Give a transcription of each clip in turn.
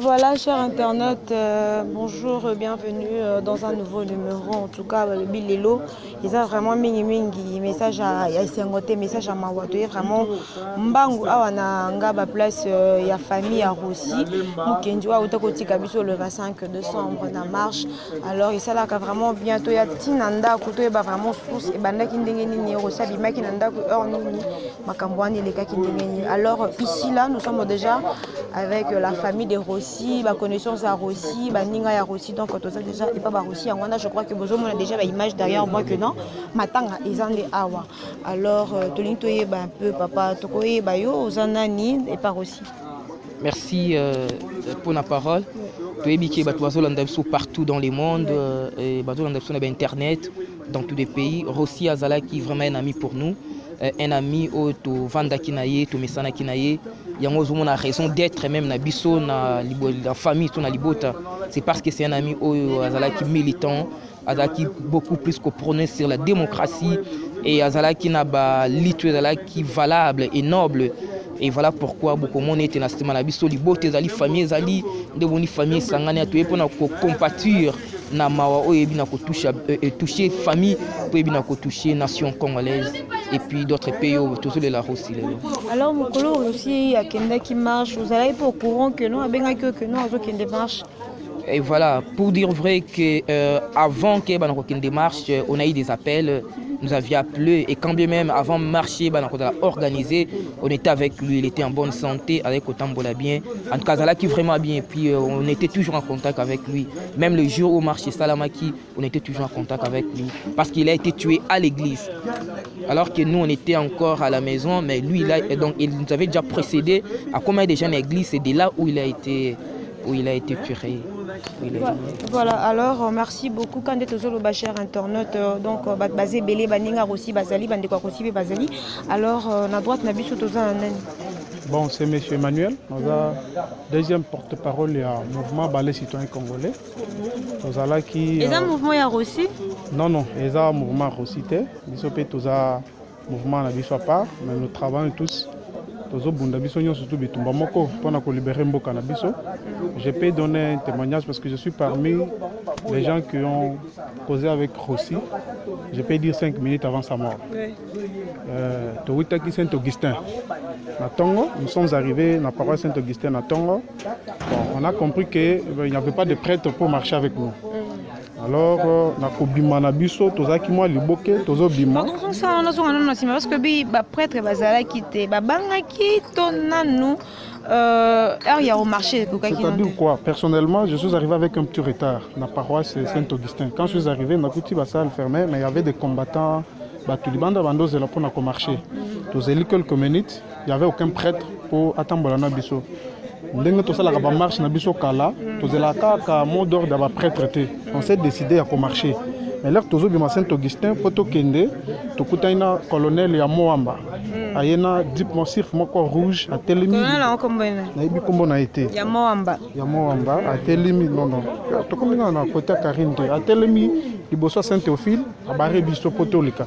Voilà, chers internautes, bonjour, bienvenue dans un nouveau numéro. En tout cas, le Bilelo, ils ont vraiment mis message à Sengote, message à Mawato, vraiment Mbangu awana ngaba place ya famille à Rossi, Mukenjwa Utokoti Kabiso le 25 décembre na marche. Alors il s'est vraiment bientôt ya Tinanda Kuto et vraiment source et banda kindengeni ni Rossi bimaki nanda ku nini makambwani les kindengeni. Alors ici là, nous sommes déjà avec la famille de Rossi. La connaissance à Rossi, Ninga à Rossi, donc quand on a déjà et pas Rossi, je crois que Bozo a déjà l'image derrière moi que non, Matanga, ils en est awa. Alors, Tolintoye, un peu, papa, Tokoye, Bayo, Zanani et pas Rossi. Merci pour la parole. Tu es partout dans le monde, Internet, dans tous les pays. Rossi Azala qui est vraiment un ami pour nous. Un ami au Vanda Kinaye, au Mesana Kinaye. Il y a raison d'être même na biso na la famille na libota. C'est parce que c'est un ami au Azala qui militant, Azala qui beaucoup plus que prôné sur la démocratie et Azala qui n'a pas litre Azala qui valable et noble. Et voilà pourquoi beaucoup de monde était dans ce moment biso libota zali famille zali de boni famille sangana tu pour na compatir na mawa o yebi na ko toucher famille pour yebi na ko toucher nation congolaise et puis d'autres pays autour de la Russie. Alors Mokolo aussi a Kenda qui marche, vous allez pas au courant que non, que non, à qui démarche. Et voilà, pour dire vrai que avant qu'il y ait une démarche, on a eu des appels, nous avions appelé et quand bien même avant de marcher, on a organisé, on était avec lui, il était en bonne santé, avec Otambola bien, en tout cas là qui vraiment bien, et puis on était toujours en contact avec lui. Même le jour où marché Salamaki, on était toujours en contact avec lui, parce qu'il a été tué à l'église. Alors que nous on était encore à la maison, mais lui donc, il nous avait déjà précédé à combien de gens à l'église, c'est de là où il a été tué. Voilà, alors merci beaucoup. Quand vous êtes au cher internaute, donc basé Belé, Baninga aussi, Bazali, Bandekwa aussi, Bazali. Alors, la droite n'a pas Bon, c'est M. Emmanuel, notre deuxième porte-parole du mouvement Balai Citoyen Congolais. Qui. Est-ce un mouvement à Rossi? Non, c'est un mouvement Rossi. Nous sommes un mouvement à la part, mais nous travaillons tous. Je peux donner un témoignage parce que je suis parmi les gens qui ont causé avec Rossi. Je peux dire 5 minutes avant sa mort. Saint-Augustin. Nous sommes arrivés à la paroisse Saint-Augustin à Tongo. On a compris qu'il n'y avait pas de prêtre pour marcher avec nous. Alors, na kobima na biso tozaki moi liboke tozobima. Parce que les prêtres bazala quitté babangaki tonanu il y a au marché. C'est-à-dire quoi? Personnellement, je suis arrivé avec un petit retard na paroisse Saint-Augustin. Quand je suis arrivé, na kuti ba salle fermée, mais il y avait des combattants batulibanda bandoze là pour na ko marcher. Tozeli quelques minutes, il y avait aucun prêtre pour attendre na biso. Ndenge tosalaka ba marche na biso kala tozelaka ka mot d'ordre ba prêtre te. On s'est décidé à marcher. Mais là tozo bima Saint-Augustin poto kende tokutaina colonel ya Moamba. Ayena dip monsif moko rouge a telemi. Colonel en combien? Na ibi kombo na été. Ya Moamba. Ya Moamba a telemi non. Tokomina na côté Karinde a telemi liboso Saint-Théophile a barre biso poto lika.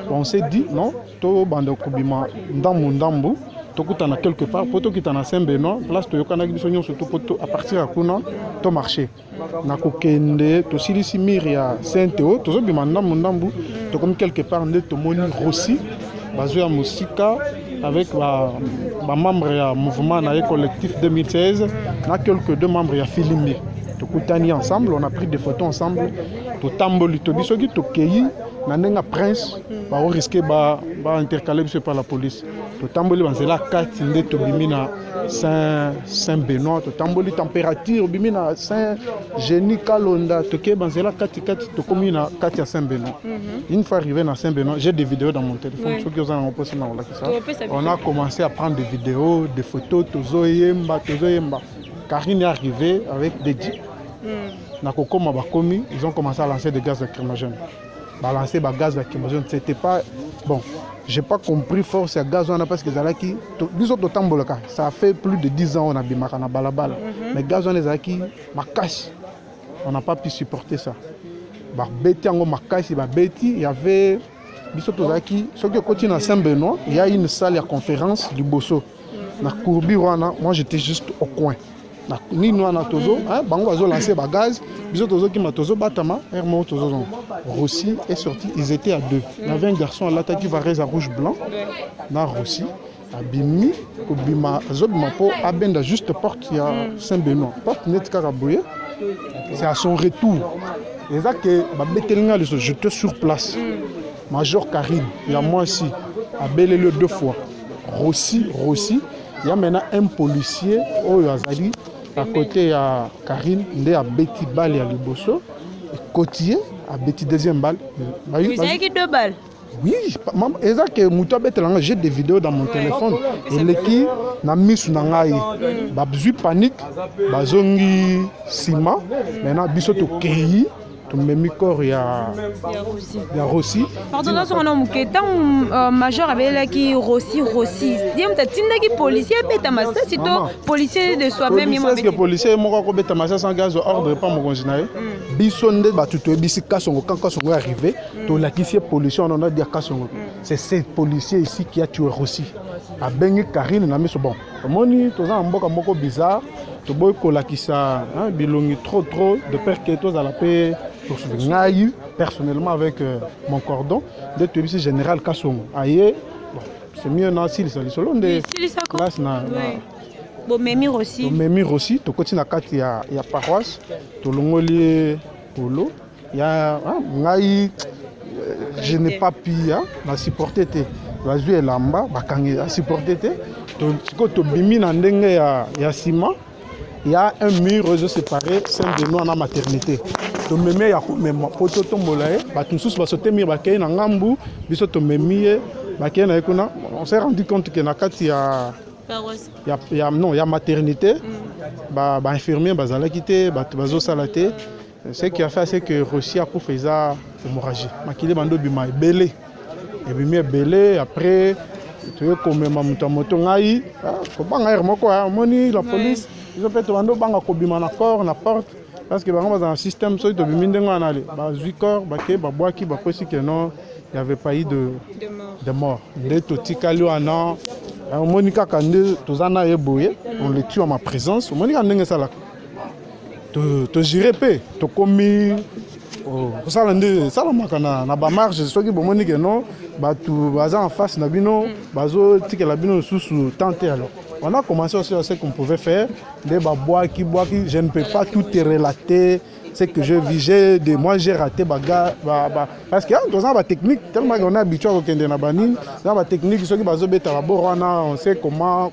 On s'est dit non, to bando kubima ndambu. Tokutana quelque part, poto kitana Saint-Benoît, place toyokana biso nyonso to poto à partir à kuna to marché. Na kokende to silisi miria Saint-Théo, tozo bimanda mundambu, to comme quelque part nde to moni Rossi, bazo ya musika avec ba membre ya mouvement na collectif 2016, na quelques deux membres ya Filimbi. Tokutani ensemble, on a pris des photos ensemble, to tamboli to biso ki to keyi na nenga prince ba on risquer ba intercaler par la police. To tamboli banzela kati nde to bimina Saint-Benoît, to tamboli température bimina Saint-Génie Kalonda, to ke banzela kati to komina kati à Saint-Benoît. Une fois arrivé à Saint-Benoît, j'ai des vidéos dans mon téléphone, ceux qui ont posté dans la ça. On a commencé à prendre des vidéos, des photos, tozoyemba. Karine est arrivée avec des jeeps. Nakokoma bakomi, ils ont commencé à lancer des gaz lacrymogènes. Balancer des gaz lacrymogènes, c'était pas bon. J'ai pas compris force à gaz parce que Zalaki, ça fait plus de 10 ans on a bimaka na balabala. Mais gaz on Zalaki, ma cache. On n'a pas pu supporter ça. Ba beti ango makasi ba beti, il y avait bisoto Zalaki, ceux qui continuent à Saint-Benoît, il y a une salle de conférence du Bosso. Na Courbi Rwana, moi j'étais juste au coin. ni nous na tozo bango bazo lancer ba gaz biso tozo ki ma tozo batama hermo tozo Rossi est sorti, ils étaient à deux. Il y avait un garçon à l'attaque qui varese à rouge blanc na Rossi abimi kobima zobima po abenda juste porte il y a Saint-Benoît porte net karaboye. C'est à son retour. Et ça que babetelinga le jeté sur place. Major Karine, il y a moi aussi à Belleleu 2 fois. Rossi, il y a maintenant un policier au Yazali à côté à Karine, il y a Betty Bali à Liboso, et Cotier à Betty deuxième balle. Vous avez qui 2 balles? Oui, et ça que Mouta Betelanga, j'ai des vidéos dans mon téléphone. Et les qui n'a mis sous nangai, bazui panique, bazongi sima, maintenant bisoto kei. Même corps il y a Rossi. Pardon, dans son nom, quand major avait là qui Rossi. Dis moi, tu n'as qui policier, bête ma ça, c'est toi policier de soi-même. Est-ce que policier moi quand bête ma ça sans gaz ordre pas mon congénéré. Bisonde ba tuto bisi kasongo quand kasongo arrivé, to la qui c'est policier on a dit kasongo. C'est ce policier ici qui a tué Rossi. A bengi Karine na miso bon. Moni to za mboka moko bizarre, to boy ko la qui ça bilongi trop de peur que toi à la paix. Personnellement avec mon cordon d'être ici général Kassongo aye c'est mieux dans si les solo de place na bon memir aussi to koti na kati ya paroisse to longoli polo ya ngai je n'ai pas pu na supporter te bazui elamba bakangi a supporter te to bimi na ndenge ya sima. Il y a un mur réseau séparé, Saint-Benoît dans la maternité. Donc, même il y a même poto tombolae, batunsus va sauter mur bakay na ngambu, biso to memie, bakay na ekuna. On s'est rendu compte que na kati il y a maternité, ba infirmier bazala quitté, bazo salaté. Ce qui a fait c'est que Rossi a pour faire hémorragie. Makile bando bima belé. Et bima belé après tu veux comme ma moto ngai, faut pas ngai moko moni la police. Ils ont fait tout le monde banga na corps na porte parce que dans un système so to bimindenga na le ba zuikor ba ke ba boaki ba posi que non il y avait pas eu de mort de to tikali wana monika kande tozana eboye on le tue en ma présence monika ndenge sala to jire pe to komi ça la makana na ba marge so ki bomoni que non ba tu baza en face na bino bazo tikela bino sous tenter alors. On a commencé aussi à ce qu'on pouvait faire, des bois qui, je ne peux pas tout te relater, ce que je vis, moi j'ai raté parce qu'il y a une technique, tellement qu'on est habitué à regarder na banine, dans la technique, ceux qui basent on sait comment,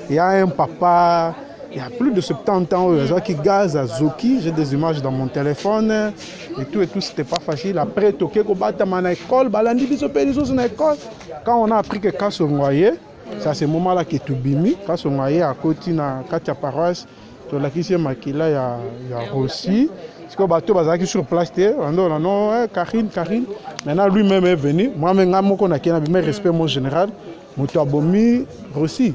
il y a un papa, il y a plus de 70 ans, qui gaz à Zoki, j'ai des images dans mon téléphone, et tout, c'était pas facile. Après, toqué ko batama na école, balandi biso péniso na école, quand on a appris que Kasso noyé. C'est à ce moment-là que tu bimi, quand on est à côté de la paroisse, tu as qui makila il y a Rossi. Parce que bateau bazaki sur place, non Karine. Maintenant lui-même est venu. Moi-même on a un respect mon général. Moto abomi Rossi.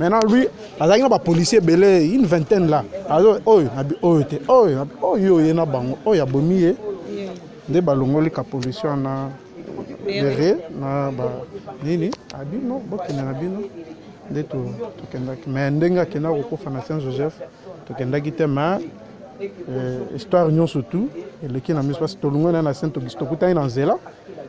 Maintenant lui, azaki na ba policier belé une vingtaine là. Alors yo na bango, ya bomi de balongoli ka policier na derrière na ba nini abino bokena na bino de to kendaki mais ndenga kena ko fana Saint Joseph to kendaki tema histoire nyon surtout et le kina mispa to lungona na Saint Auguste ko taina nzela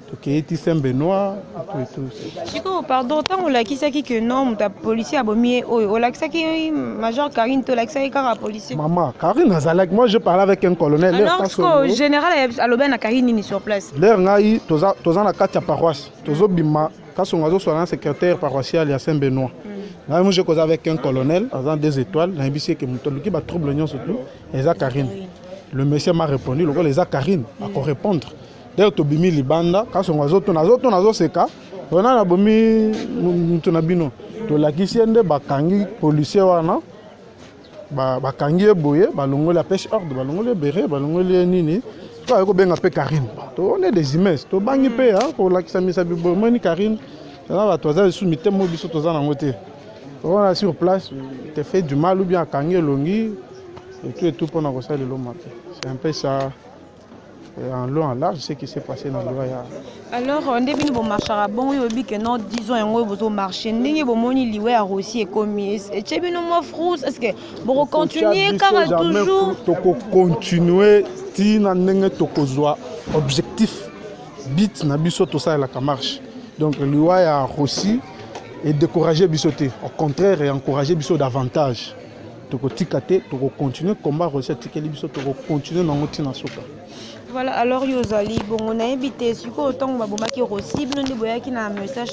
to keiti Saint-Benoît et tout. Chico pardon tant on la kisaki que non ta policier abomi o la kisaki major Karine to la kisaki kara policier. Maman Karine azalak moi je parlais avec un colonel alors que général Aloben na Karine ni sur place. L'air ngai toza na kati ya paroisse tozo bima kasonga zo un secrétaire paroissial à Saint-Benoît. Là moi je cause avec un colonel dans 2 étoiles na bisi que mutoluki ba trouble nyon surtout et za Karine. Le monsieur m'a répondu le les Karine à répondre. D'ailleurs to bimi libanda kasonga zo to seka on a bomi mutuna bino to la kisiende bakangi policier wana bakangi boye balongoli la pêche ordre balongoli béré balongoli nini toi ko benga pe Karine to on est des immens to bangi pe pour la kisamisa bibo moni Karine là ba toza sous mitemo biso toza na ngote on a sur place te fait du mal ou bien kangi longi et tout pour na ko ça le matin c'est un peu ça en long en large ce qui s'est passé dans le Loya. Alors, on est venu au marché à bon, oui, que non, disons, on est au marché. N'est-ce pas mon lié à Rossi et commis. Et tu es venu moi frousse. Est-ce que vous continuez car toujours. Toko continuer, ti na nenge toko zoa objectif bit na biso tout ça la marche. Donc le Loya Rossi et décourager bisoté. Au contraire, et encourager biso davantage. Toko tikate, toko continuer combat Rossi tikeli biso, toko continuer na ngoti na soka. Voilà, alors Yozali, bon, on a invité ce autant que Rossi, qui a un message,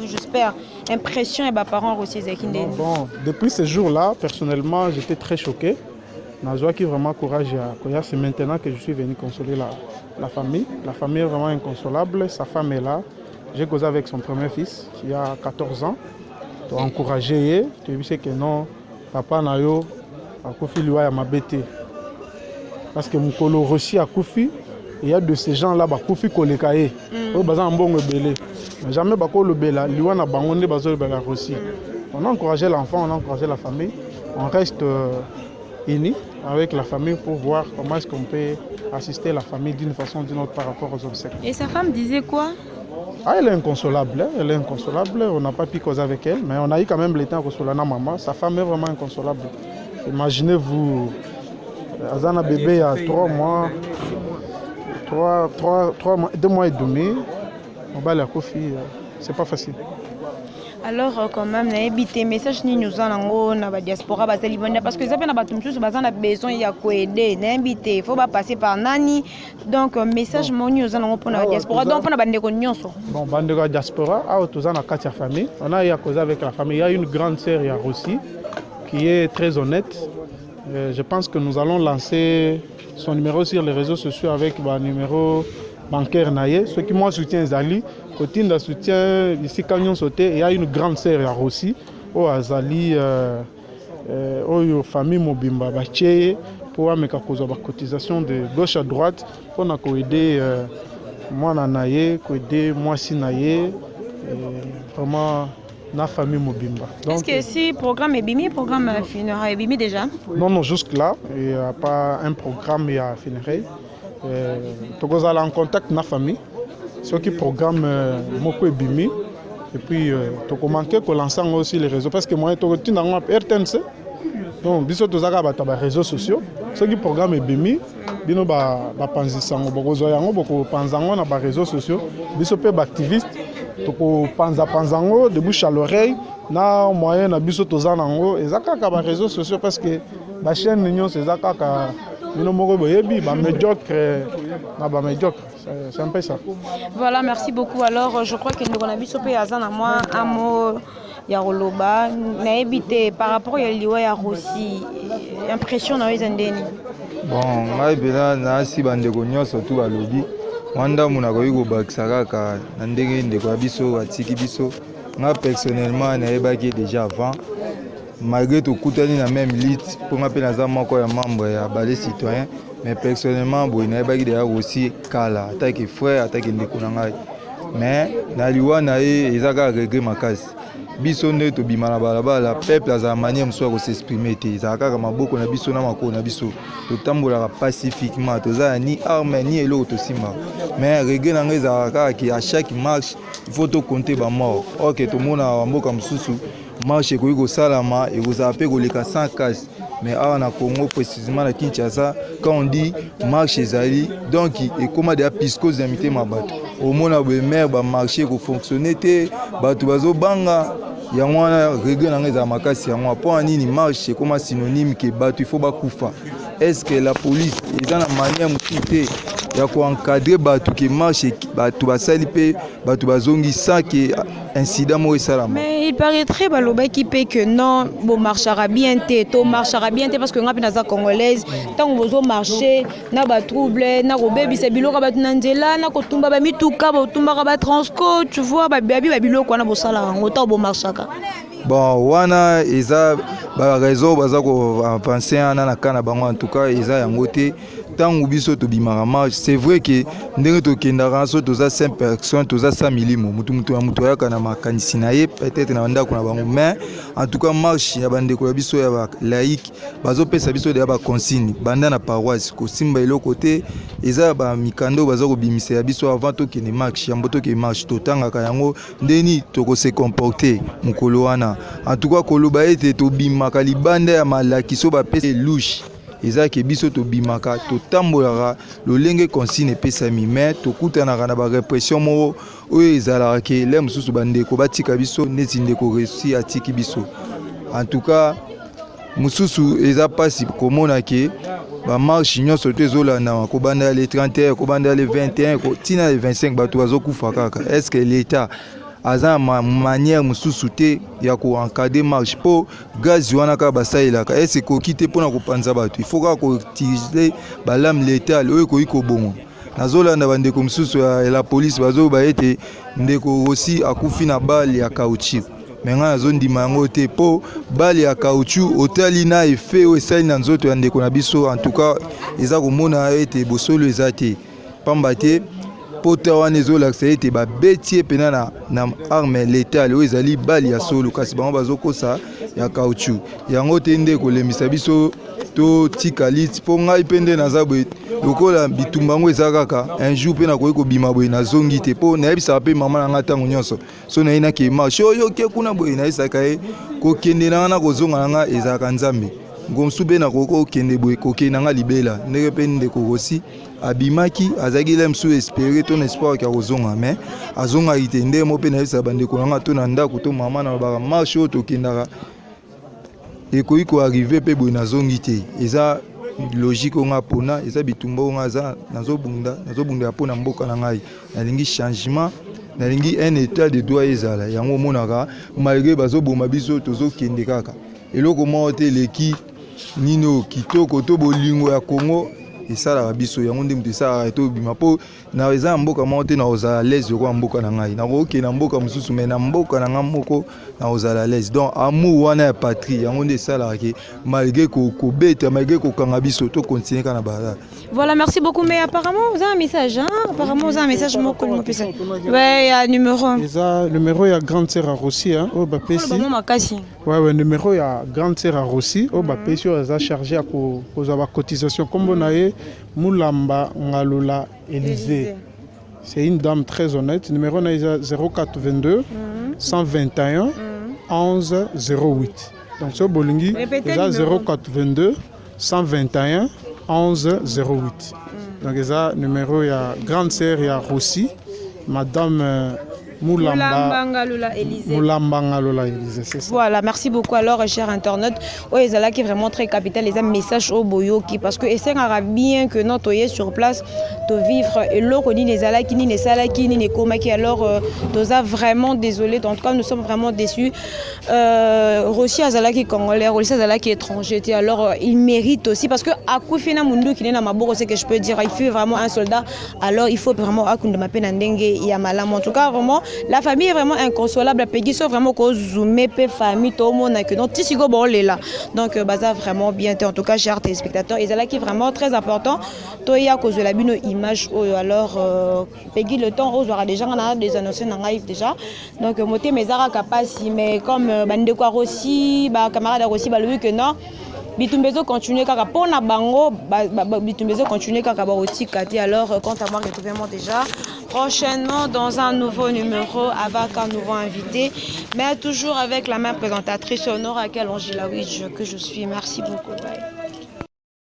j'espère, impression et parents Rossi. Bon, depuis ce jour-là, personnellement, j'étais très choqué. Nazoa qui vraiment courage. C'est maintenant que je suis venu consoler la famille. La famille est vraiment inconsolable. Sa femme est là. J'ai causé avec son premier fils, qui a 14 ans. Tu as encouragé. Tu sais que non, papa Nayo a confié lui à ma bête. Parce que mon colo Rossi a Koufi, il y a de ces gens-là, Koufi Kolekaye. Ils ont bon belé. Mais jamais le Bela, Liwan a bangoné Bazol Rossi. On a encouragé l'enfant, on a encouragé la famille. On reste unis avec la famille pour voir comment est-ce qu'on peut assister la famille d'une façon ou d'une autre par rapport aux obsèques. Et sa femme disait quoi? Elle est inconsolable, elle est inconsolable. On n'a pas pu causer avec elle, mais on a eu quand même le temps à consoler maman. Sa femme est vraiment inconsolable. Imaginez-vous. Azana bébé il y a 3 mois, 2 mois et demi. On va la Kofi, c'est pas facile. Alors quand même, on a évité message ni nous en la diaspora parce que ça fait na besoin il y a quoi aider, il faut pas passer par nani. Donc message mon nous en pour la diaspora donc on a bande nyonso. Bon bande de diaspora a tous en quatre famille. On a eu à causer avec la famille. Il y a une grande sœur il y a Rossi qui est très honnête. Je pense que nous allons lancer son numéro sur les réseaux sociaux avec le numéro bancaire Naye. Ceux qui moi soutiennent Zali, côté de soutien ici quand on sauté, il y a une grande sœur à Rossi, au Azali, au famille Mobimba, Bacheye, pour mettre la cotisation de gauche à droite, pour aider moi Naye, aider moi si Naye, vraiment. La famille Mobimba. Est-ce que si le programme est bimi, le programme funéraire est bimi déjà? Non, jusque-là, il n'y a pas un programme à funéraire. Tu es en contact avec la famille, ce qui programme est bimi. Et puis, tu as manqué de lancer aussi les réseaux. Parce que moi, je suis dans RTNC. Donc, si tu as les réseaux sociaux, ce qui programme est bimi. Bino ba panzisango boko zoyango boko panzango na ba réseaux sociaux biso pe ba activiste toko panzango de bouche à l'oreille na moyen na biso tozanango ezaka ka ba réseaux sociaux parce que ba chaîne nyo ezaka ka bino moko boyebi ba médiocre na ba médiocre c'est un peu ça. Voilà, merci beaucoup. Alors je crois que nous on a biso pe azana moi amo ya Roloba na évité par rapport à liwa ya Rossi impression na ezendeni. Bon, ngai bela na si bandeko nyonso tu balobi wanda muna koyi kobakisa kaka na ndenge ndeko ya biso atiki biso nga personnellement nayebaki déjà avant malgré tokutani na même lutte mpo nga mpe naza moko ya membre ya bale citoyen mais personnellement boye nayebaki deja aussi kala ataki frère ataki ndeko na ngai mais na liwa na ye eza kaka regret makasi biso nde tobima na balabala peuple azala manière mosusu ya kosexprime te ezala kaka maboko na biso na makolo na biso totambolaka pacifiquement tozala ni arme ni eloko tosimba mais regret na ngai ezalaka kaka ki à chaque marche il faut tokonte bamort ok tomonaka bamboka mosusu marche ekoki kosalama ekozala mpe koleka sans casse mais awa na Congo précisément na Kinshasa quand on dit marche ezali donc ekoma deya piscose ya mitema bato omona bemere bamarché ekofonctionne te bato bazobanga yango wana regret na ngai ezala makasi yango mpo nini marche ekoma synonyme ke bato il faut bakufa est-ce que la police eza na manière mosusu te ya koencadre bato ke marche bato basali mpe bato bazongi sans ke incident moko esalama. Mais il paraîtrait balobaki pe que non bon marchera bien to marchera bien parce que nga pe naza congolaise tant bozo marcher na ba trouble na ko bebisa biloko ba tunanzela na ko tumba ba mituka ba tumba ba transco tu vois ba biloko na bosala ngo ta bo marchaka. Bon wana eza ba raison baza ko avancer na kana bango en tout cas eza yango te ntango biso tobimaka marche c'est vrai que ndenge tokendaka so toza 5 personnes toza 100 milimo mutu ayaka na makanisi na ye peut-être na bandako na bango mais en tout cas marche ya bandeko ya biso ya balaïque bazopesa biso deya baconsigne banda na paroisse kosimba eloko te eza bamikando baza kobimisa ya biso avant tokende marche yambo tokende marche totangaka yango ndeni tokose comporter mokolo wana en tout cas koloba ete tobimaka libanda ya malakiso bapesa louche ezaki biso tobimaka totambolaka lolenge consigne epesami mais tokutanaka na barepression moko oyo ezalaka ke le mosusu bandeko batika biso neti ndeko réussi atiki biso en tout cas mosusu eza pasi komona ke bamarche nyonso to ezolandama kobanda le 31 kobanda le 21 tina le 25 bato bazokufa kaka est-ce que l'état aza manière mosusu te ya koencadre marche mpo gaz wana kaka basalelaka ese ekoki te mpona kopanza bato il faut kaka koutilize balame létale oyo ekoki koboma nazolanda bandeko mosusu ya la police bazoba ete ndeko aussi akufi na bale ya caoutchouc me ngai nazondima yango te mpo bale ya caoutchouc otali na efe oyo esali na nzoto ya ndeko na biso en tout cas eza komona ete bosolo eza te pamba te pota wana ezolakisa ete babeti ye pena na arme létale oyo ezali bale ya solo kasi bango bazokosa ya caoutchouc yango te nde kolemisa biso totika liti mpo ngai mpe nde naza boye lokola bitumba yango eza kaka un jour mpe nakoki kobima boye nazongi te mpo nayebisaka mpe mama na ngai ntango nyonso so naye nake marche oyo oke kuna boye nayebisaka ye kokende na nga na kozonga na nga ezalaka nzambe ngomsu mpe nakoki kokende boye kokende na nga libela ndenge mpe ndeko kosi abimaki azalaki le mosusu espere to na espoir ya kozonga mais azongaki te nde mo mpe nayebisaka bandeko na nga to na ndako to mama na babaka marche oyo tokendaka ekoki koarrive mpe boye nazongi te eza logique onga pona eza bitumba onga aza nazobunda mpo na mboka na ngai nalingi changement nalingi un état de droit ezala yango omonaka malgré bazoboma biso tozokende kaka eloko moko te eleki nino kitoko to bolingo ya Congo esalaka biso yango nde moto esalaka tobima mpo na eza na mboka moko te na kozala lese yokoya mboka na ngai nakokende na mboka mosusu me na mboka na ngai moko na kozala lese donc amour wana ya patrie yango nde esalaka ke malgré kobeta malgré kokanga biso tokontinue kaka na bazala. Voilà, merci beaucoup. Mais apparemment, vous avez un message, hein? Apparemment, vous avez un message. Ouais, il y a un numéro. Le numéro, il y a grande sœur à Rossi, hein? Au Bapesi. Ouais, numéro, il y a grande sœur à Rossi. Au Bapesi, on a chargé à cause de la cotisation. Comme on a eu, Moulamba Ngalola Élysée. C'est une dame très honnête. Le numéro, il y a 0422 121 11 08. Donc, c'est au Bolingi, il y a 0422 121 11 08. Donc, il y a le numéro, il y a grande sœur, il y a Rossi, Madame Moulamba Ngalola Élysée, c'est ça. Voilà, merci beaucoup alors, chers internautes. Oui, c'est là qui est vraiment très capital, les messages au boyo qui parce que c'est bien que notre est sur place de vivre et l'autre ni les alaki ni les salaki ni les komaki alors nous a vraiment désolé. En tout cas, nous sommes vraiment déçus. Rossi Azalaki congolais, Rossi Azalaki étranger. Alors, il mérite aussi parce que à Koufina Mundu qui est dans ma bourse, c'est que je peux dire, il fait vraiment un soldat. Alors, il faut vraiment Akunda Mapenandenge Yamalam. En tout cas, vraiment. La famille est vraiment inconsolable. Peggy sont vraiment zoomé pe famille tout le monde que donc tisigo bon là. Donc baza vraiment bien. En tout cas, chers téléspectateurs, ils là qui est vraiment très important. Toya cause de la bune image alors Peggy le temps aux aura déjà on a des annoncés dans live déjà. Donc moté mes ara capacité mais comme bande quoi aussi ba camarade aussi ba lui que non. Bitumbezo continue kaka pona bango bitumbezo continue kaka ba aussi kati alors quant à moi retrouvez-moi déjà prochainement dans un nouveau numéro avec un nouveau invité mais toujours avec la même présentatrice Honora Kalongilaouidj que je suis. Merci beaucoup. Bye.